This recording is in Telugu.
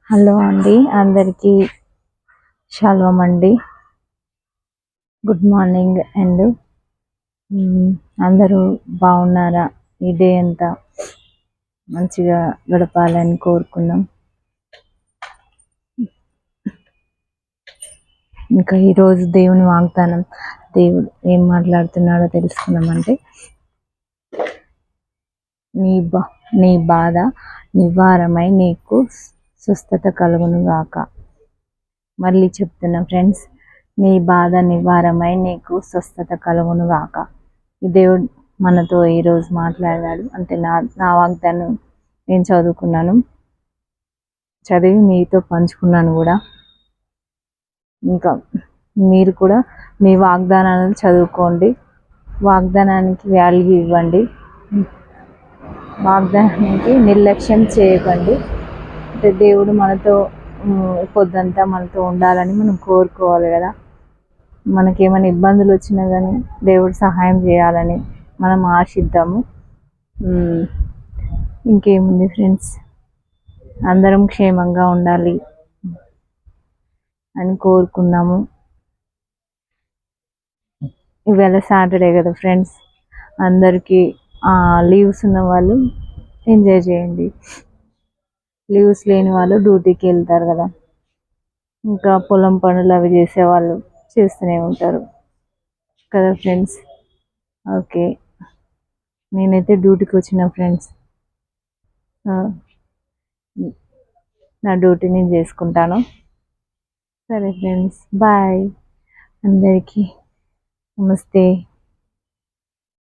హలో అండి, అందరికీ షాలోమ్ అండి. గుడ్ మార్నింగ్ అండ్ అందరూ బాగున్నారా? ఈ డే అంతా మంచిగా గడపాలని కోరుకున్నాం. ఇంకా ఈరోజు దేవుని వాగ్దానం, దేవుడు ఏం మాట్లాడుతున్నాడో తెలుసుకున్నామంటే, నీ బాధ నివారమై నీకు స్వస్థత కలుగును గాక. మళ్ళీ చెప్తున్నా ఫ్రెండ్స్, నీ బాధ నివారమై నీకు స్వస్థత కలుగును గాక. ఈ దేవుడు మనతో ఈరోజు మాట్లాడాడు. అంటే నా వాగ్దానం నేను చదువుకున్నాను, చదివి మీతో పంచుకున్నాను కూడా. ఇంకా మీరు కూడా మీ వాగ్దానాలను చదువుకోండి, వాగ్దానానికి వాల్యూ ఇవ్వండి, వాగ్దానానికి నిర్లక్ష్యం చేయకండి. అంటే దేవుడు మనతో పొద్దంతా మనతో ఉండాలని మనం కోరుకోవాలి కదా. మనకేమైనా ఇబ్బందులు వచ్చినా కానీ దేవుడు సహాయం చేయాలని మనం ఆశిద్దాము. ఇంకేముంది ఫ్రెండ్స్, అందరం క్షేమంగా ఉండాలి అని కోరుకుందాము. ఇవాళ సాటర్డే కదా ఫ్రెండ్స్, అందరికీ లీవ్స్ ఉన్న వాళ్ళు ఎంజాయ్ చేయండి, లీవ్స్ లేని వాళ్ళు డ్యూటీకి వెళ్తారు కదా. ఇంకా పొలం పనులు అవి చేసేవాళ్ళు చేస్తూనే ఉంటారు కదా ఫ్రెండ్స్. ఓకే, నేనైతే డ్యూటీకి వచ్చిన ఫ్రెండ్స్, నా డ్యూటీ నేను చేసుకుంటాను. సరే ఫ్రెండ్స్, బాయ్. అందరికీ నమస్తే.